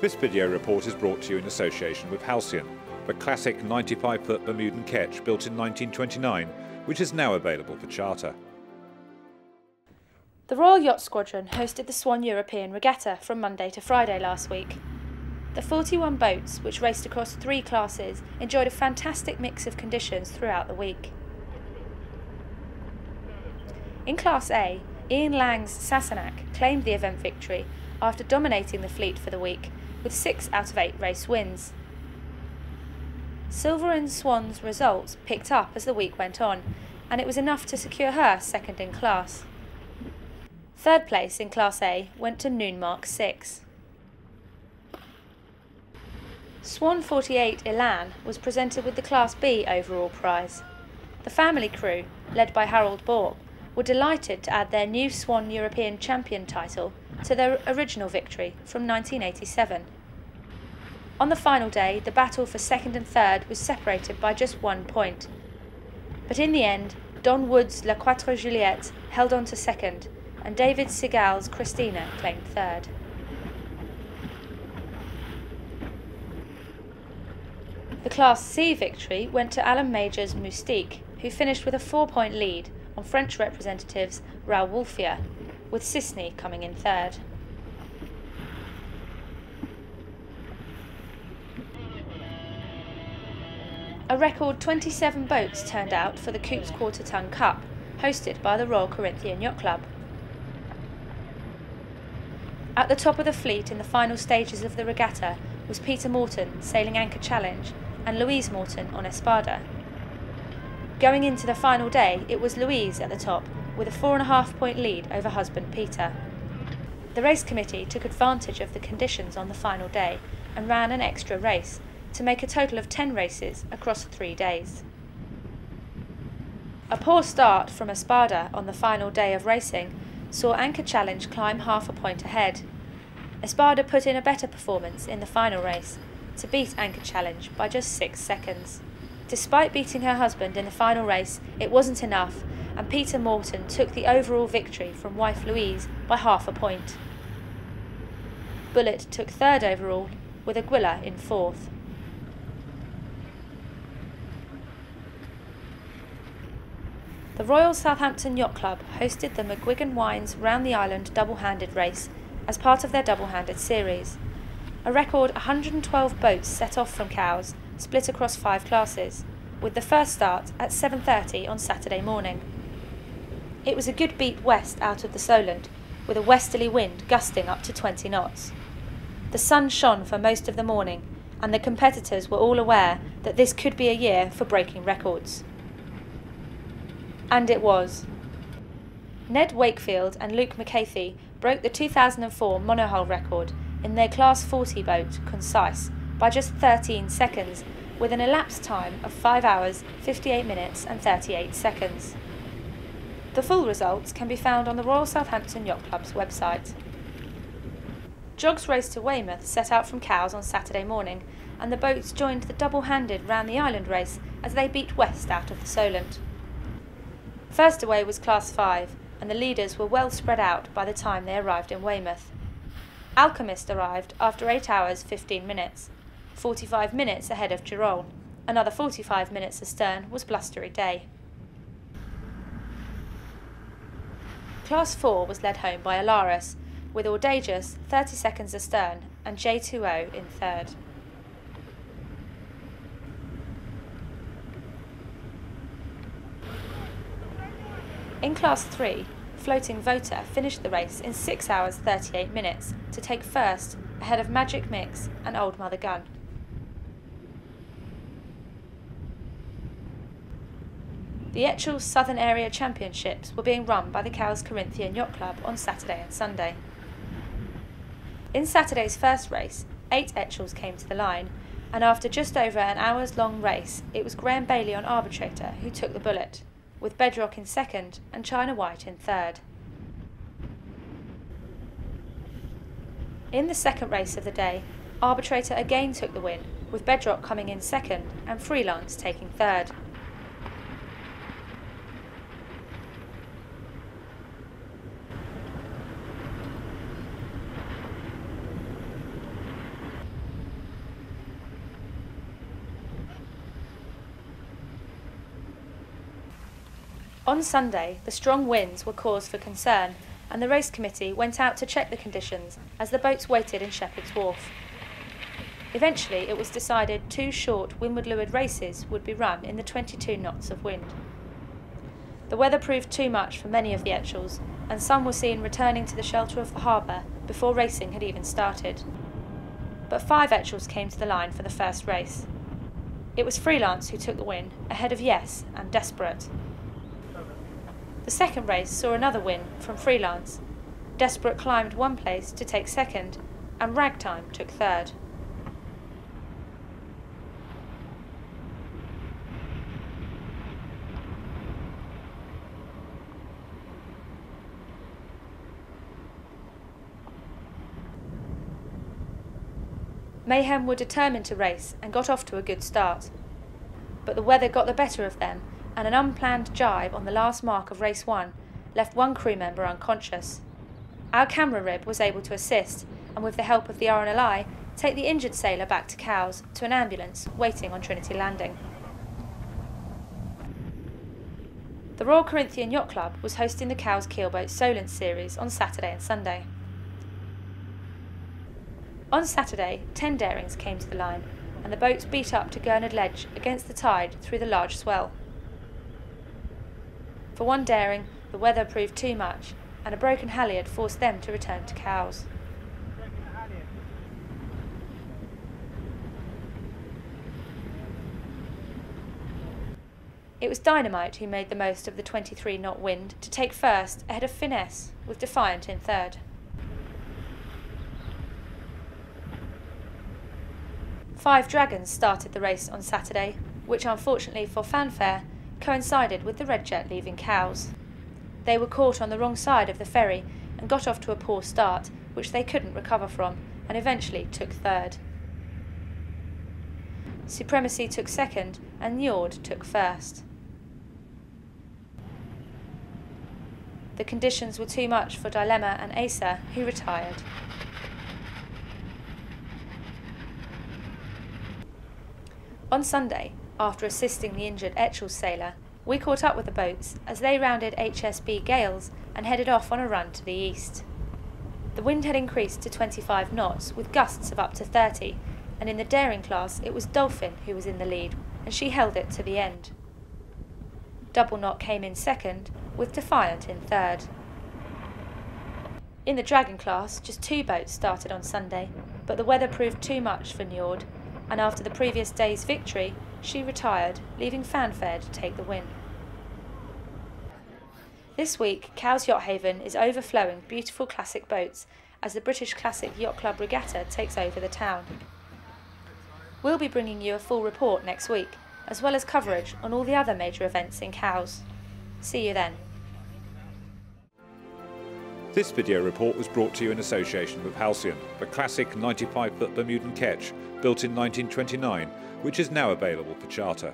This video report is brought to you in association with Halcyon, the classic 95-foot Bermudan ketch built in 1929, which is now available for charter. The Royal Yacht Squadron hosted the Swan European Regatta from Monday to Friday last week. The 41 boats, which raced across 3 classes, enjoyed a fantastic mix of conditions throughout the week. In Class A, Ian Lang's Sassenach claimed the event victory after dominating the fleet for the week, with 6 out of 8 race wins. Silver in Swan's results picked up as the week went on, and it was enough to secure her second in class. Third place in Class A went to Noonmark 6. Swan 48 Elan was presented with the Class B overall prize. The family crew, led by Harold Borp, were delighted to add their new Swan European Champion title to their original victory from 1987. On the final day, the battle for second and third was separated by just 1 point. But in the end, Don Wood's La Quatre Juliette held on to second, and David Seagal's Christina claimed third. The Class C victory went to Alan Major's Moustique, who finished with a 4-point lead on French representatives Raoul Wolfier, with Cisney coming in third. A record 27 boats turned out for the Coupes Quarter Ton Cup, hosted by the Royal Corinthian Yacht Club. At the top of the fleet in the final stages of the regatta was Peter Morton sailing Anchor Challenge and Louise Morton on Espada. Going into the final day, it was Louise at the top with a 4.5-point lead over husband Peter. The race committee took advantage of the conditions on the final day and ran an extra race to make a total of 10 races across 3 days. A poor start from Espada on the final day of racing saw Anchor Challenge climb half a point ahead. Espada put in a better performance in the final race to beat Anchor Challenge by just 6 seconds. Despite beating her husband in the final race, it wasn't enough, and Peter Morton took the overall victory from wife Louise by half a point. Bullet took third overall, with Aguila in fourth. The Royal Southampton Yacht Club hosted the McGuigan Wines Round the Island double-handed race as part of their double-handed series. A record 112 boats set off from Cowes, split across 5 classes, with the first start at 7:30 on Saturday morning. It was a good beat west out of the Solent, with a westerly wind gusting up to 20 knots. The sun shone for most of the morning, and the competitors were all aware that this could be a year for breaking records. And it was. Ned Wakefield and Luke McCarthy broke the 2004 monohull record in their Class 40 boat, Concise, by just 13 seconds, with an elapsed time of 5 hours, 58 minutes and 38 seconds. The full results can be found on the Royal Southampton Yacht Club's website. Jogg's race to Weymouth set out from Cowes on Saturday morning, and the boats joined the double-handed Round the Island race as they beat west out of the Solent. First away was Class 5, and the leaders were well spread out by the time they arrived in Weymouth. Alchemist arrived after 8 hours 15 minutes, 45 minutes ahead of Girol. Another 45 minutes astern was Blustery Day. Class 4 was led home by Alaris, with Audacious 30 seconds astern and J2O in third. In Class 3, Floating Vota finished the race in 6 hours 38 minutes to take first ahead of Magic Mix and Old Mother Gun. The Etchells Southern Area Championships were being run by the Cowes Corinthian Yacht Club on Saturday and Sunday. In Saturday's first race, 8 Etchells came to the line, and after just over an hour's-long race, it was Graham Bailey on arbitrator who took the bullet, with Bedrock in second and China White in third. In the second race of the day, arbitrator again took the win, with Bedrock coming in second and Freelance taking third. On Sunday, the strong winds were cause for concern, and the race committee went out to check the conditions as the boats waited in Shepherd's Wharf. Eventually, it was decided 2 short windward-leeward races would be run in the 22 knots of wind. The weather proved too much for many of the Etchells, and some were seen returning to the shelter of the harbour before racing had even started. But 5 Etchells came to the line for the first race. It was Freelance who took the win, ahead of Yes and Desperate. The second race saw another win from Freelance. Desperate climbed 1 place to take second, and Ragtime took third. Mayhem were determined to race and got off to a good start. But the weather got the better of them, and an unplanned jibe on the last mark of race 1 left 1 crew member unconscious. Our camera rib was able to assist, and with the help of the RNLI, take the injured sailor back to Cowes to an ambulance waiting on Trinity Landing. The Royal Corinthian Yacht Club was hosting the Cowes Keelboats Solent series on Saturday and Sunday. On Saturday, 10 Darings came to the line, and the boats beat up to Gurnard Ledge against the tide through the large swell. For 1 Daring, the weather proved too much, and a broken halyard forced them to return to Cowes. It was Dynamite who made the most of the 23-knot wind to take first ahead of Finesse, with Defiant in third. 5 Dragons started the race on Saturday, which unfortunately for fanfare coincided with the Red Jet leaving Cowes. They were caught on the wrong side of the ferry and got off to a poor start, which they couldn't recover from, and eventually took third. Supremacy took second, and Njord took first. The conditions were too much for Dilemma and Asa, who retired. On Sunday, after assisting the injured Etchells sailor, we caught up with the boats as they rounded HSB Gales and headed off on a run to the east. The wind had increased to 25 knots with gusts of up to 30, and in the Daring class it was Dolphin who was in the lead, and she held it to the end. Double Knot came in second, with Defiant in third. In the Dragon class, just 2 boats started on Sunday, but the weather proved too much for Njord, and after the previous day's victory, she retired, leaving Fanfare to take the win. This week, Cowes Yacht Haven is overflowing beautiful classic boats as the British Classic Yacht Club Regatta takes over the town. We'll be bringing you a full report next week, as well as coverage on all the other major events in Cowes. See you then. This video report was brought to you in association with Halcyon, the classic 95-foot Bermudan ketch built in 1929, which is now available for charter.